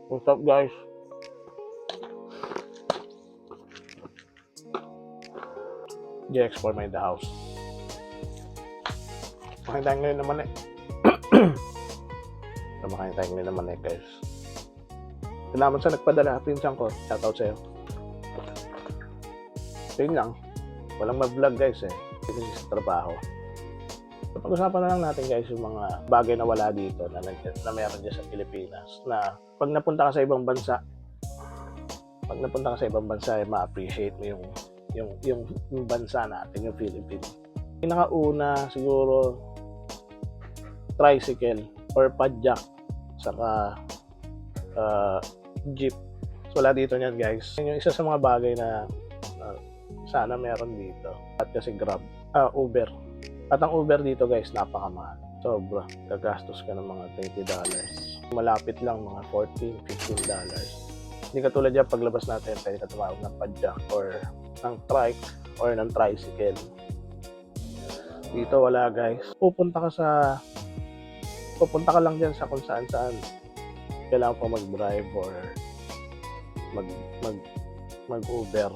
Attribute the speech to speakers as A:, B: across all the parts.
A: What's up guys? GX for my the house. Makain tayo ngayon naman eh. Makain tayo ngayon naman eh guys. Salamat sa nagpadala. Pinsan ko. Shoutout sa'yo. So yun lang. Walang mag-vlog guys eh. Kasi sa trabaho. So, pag-usapan na lang natin guys yung mga bagay na wala dito na meron dyan sa Pilipinas. Na pag napunta ka sa ibang bansa, ma-appreciate mo yung bansa natin, yung Philippines. Pinakauna siguro tricycle or padjak saka jeep. So wala dito niyan guys. Yun yung isa sa mga bagay na sana meron dito. At kasi Grab, Uber. At ang Uber dito guys, napakamahal. Sobra. Gagastos ka ng mga $20. Malapit lang mga $14-15. Hindi katulad dyan, paglabas natin, pwede ka tumawag ng padjak or ng trike or ng tricycle. Dito wala guys. Pupunta ka lang dyan sa kung saan kailangan pa mag-drive or mag-Uber.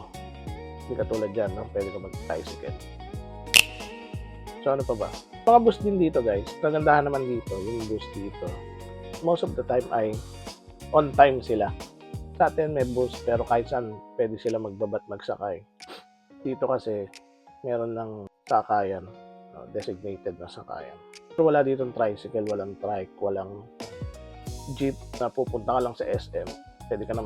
A: Hindi katulad dyan, no? Pwede ka mag-tricycle. So ano pa ba? Mga bus din dito guys. Kagandahan naman dito, yung bus dito. Most of the time ay on time sila. Sa atin may bus pero kahit saan pwede sila magbabat magsakay. Dito kasi meron ng sakayan, no? Designated na sakayan. Pero wala dito ng tricycle, walang trike, walang jeep na pupunta ka lang sa SM. Pwede ka na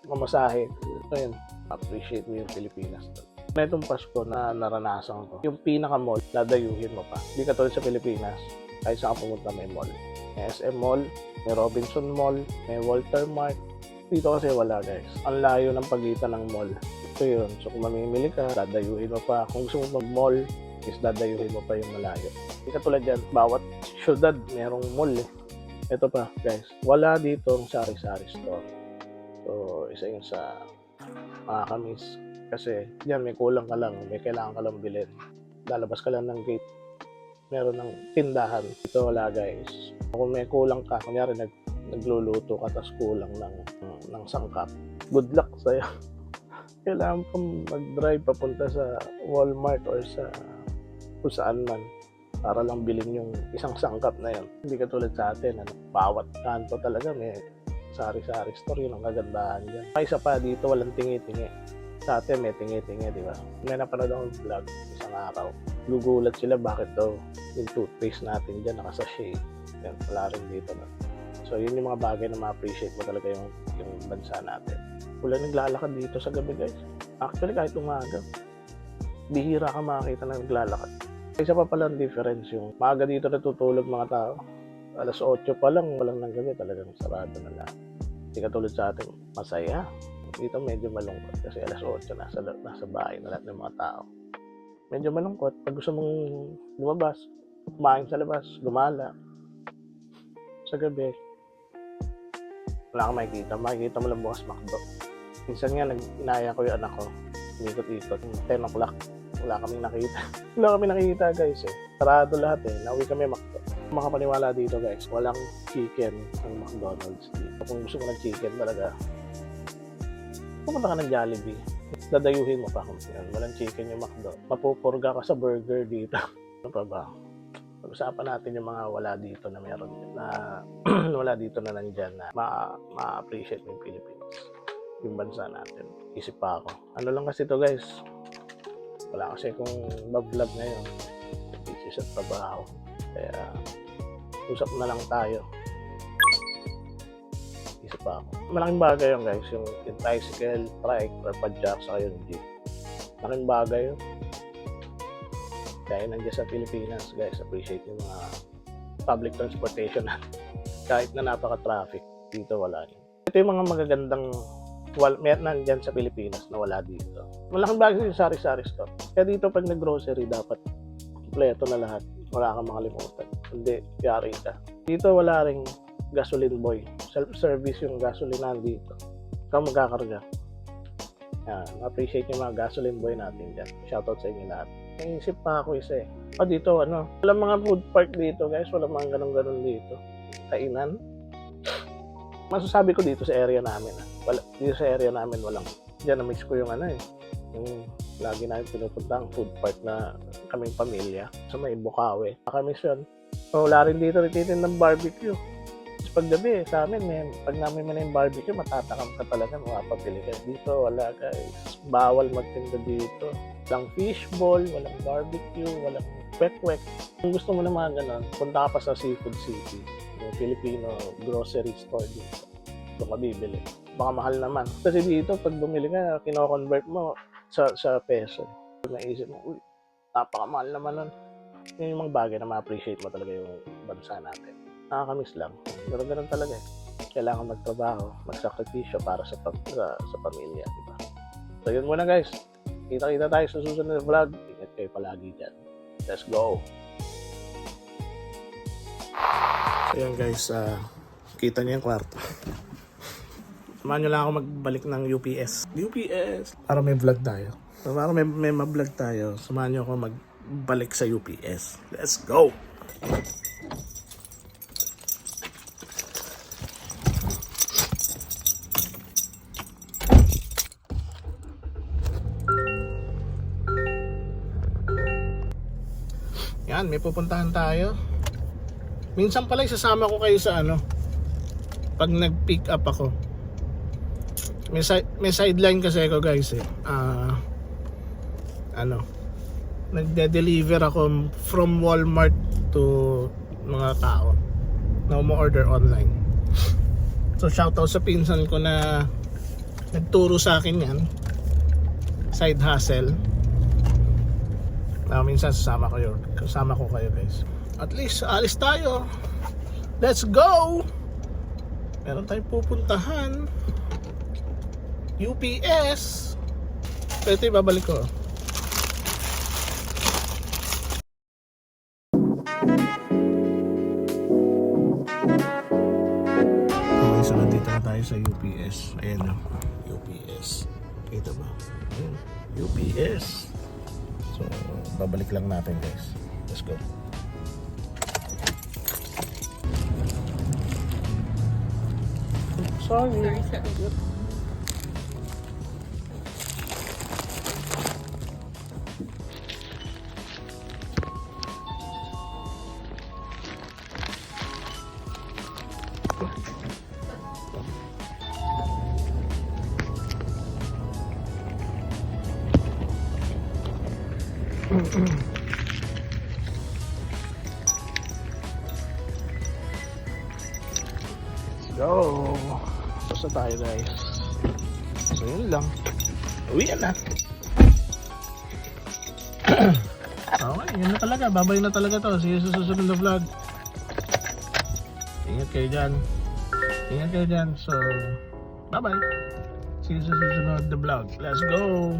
A: mamasahe. So yun, appreciate mo yung Pilipinas. May itong Pasko na naranasan ko. Yung pinaka-mall, dadayuhin mo pa. Hindi katulad sa Pilipinas. Kahit saan pumunta may mall. May SM Mall, may Robinson Mall, may Walter Mart. Dito kasi wala guys. Ang layo ng pagitan ng mall. So yun. So kung mamimili ka, dadayuhin mo pa. Kung gusto mo mag-mall, is dadayuhin mo pa yung malayo. Hindi katulad dyan. Bawat syudad, merong mall eh. Ito pa guys. Wala dito ang sari-sari store. So isa yun sa makakamiss. Kasi diyan may kulang ka lang, may kailangan ka lang bilhin. Lalabas ka lang ng gate, meron ng tindahan. Ito wala guys. Kung may kulang ka, kunyari nagluluto ka tapos kulang ng sangkap, good luck sa'yo. Kailangan pa mag-drive papunta sa Walmart or sa kung saan man para lang bilhin yung isang sangkap na yan. Hindi katulad sa atin, bawat kanto talaga may sari-sari store, yun ang kagandahan dyan. Isa pa dito, walang tingi-tingi. Sa atin may tingi-tingi, di ba? May napanood akong vlog isang araw. Gugulat sila bakit daw yung toothpaste natin dyan nakasachet. Yan, wala rin dito na. So yun yung mga bagay na ma-appreciate mo talaga yung bansa natin. Wala naglalakad dito sa gabi guys. Actually kahit umaga, bihira ka makakita na naglalakad. Isa pa pala ang difference yung maaga dito natutulog mga tao. Alas 8 pa lang, walang ng gabi, talagang sarado na lahat. Hindi katulad sa atin, masaya. Dito medyo malungkot kasi alas 8 nasa bahay na lahat ng mga tao. Medyo malungkot pag gusto mong lumabas, kumain sa labas, gumala. Sa gabi, wala kang makikita mo lang bukas McDo. Minsan nga inaya ko yung anak ko, umikot-ikot, 10 o'clock, wala kaming nakita guys eh. Sarado lahat eh, nauwi kami McDo. Makapaniwala dito guys, walang chicken ng McDonald's dito. Kung gusto mo ng chicken talaga, pumunta ka ng Jollibee, dadayuhin mo pa kung yan. Walang chicken yung McDo. Mapupurga ka sa burger dito. Ano pa ba? Pag-usapan natin yung mga wala dito na meron na wala dito na nandyan na ma-appreciate yung Philippines. Yung bansa natin. Isip pa ako. Ano lang kasi to guys. Wala kasi kung mag-vlog ngayon. Busy sa trabaho. Kaya usap na lang tayo. Pa ako. Malaking bagay yun guys, yung tricycle, trike, or padjak, saka yung jeep. Malaking bagay yun. Kaya nandiyan sa Pilipinas guys, appreciate yung mga public transportation kahit na napaka-traffic, dito wala yun. Ito yung mga magagandang nandiyan sa Pilipinas na wala dito. Malaking bagay yung sari-sari store. Kaya dito pag nag-grocery dapat kompleto na lahat. Wala kang makalimutan. Hindi, yari ka. Dito wala ring gasoline boy. Self-service yung gasolinahan dito. Ikaw magkakarga. Yan. Appreciate yung mga gasoline boy natin dyan. Shoutout sa inyo lahat. Naisip pa ako isa eh. Dito walang mga food park dito guys. Walang mga ganun-ganun dito. Kainan. masasabi ko dito sa area namin, dito sa area namin walang, diyan na-mix ko yung yung lagi namin pinupunta ang food park na kaming pamilya sa may Bukawi. Nakamiss yun. Wala rin dito rititin ng barbecue. Tapos paggabi, sa amin, pag namin na yung barbecue, matatakam ka talaga, makapabili ka. Dito, wala guys. Bawal magtinda dito. Walang fishball, walang barbecue, walang kwek-kwek. Kung gusto mo na mga ganon, punta ka pa sa Seafood City, yung Filipino grocery store dito. Ito ka bibili. Baka mahal naman. Kasi dito, pag bumili ka, kino-convert mo sa peso. Naisip mo, uy, napakamahal naman nun. Yun yung mga bagay na ma-appreciate mo talaga yung bansa natin. Nakakamiss lang. Pero ganun talaga eh. Kailangan magtrabaho, magsakripisyo para sa pamilya, diba? So yun muna guys. Kita-kita tayo sa susunod na vlog. Ingat kayo palagi dyan. Let's go! So yan guys, kita niyo yung kwarto. Samahan nyo lang ako magbalik ng UPS. UPS! Para may vlog tayo. So, para may ma-vlog tayo, samahan nyo ako magbalik sa UPS. Let's go! Yan, may pupuntahan tayo. Minsan pala isasama ko kayo sa pag nag-pick up ako. May sideline kasi ako guys eh. Nagde-deliver ako from Walmart to mga tao na umu-order online. So shoutout sa pinsan ko na nagturo sa akin yan. Side hustle. Minsan sasama ko kayo guys. At least alis tayo. Let's go. Meron tayong pupuntahan. UPS. Ito ibabalik ko. Okay, so nandito na tayo sa UPS. Ayan o, UPS. Kita ba? UPS. So, babalik lang natin guys. Let's go. Sorry. Let's go. Basta tayo guys. So yun lang. Uwi na. Okay, yun na talaga. Babay na talaga to. See you sa susunod na vlog. Ingat kayo dyan. Ingat kayo dyan. So, bye bye. See you sa susunod na vlog. Let's go.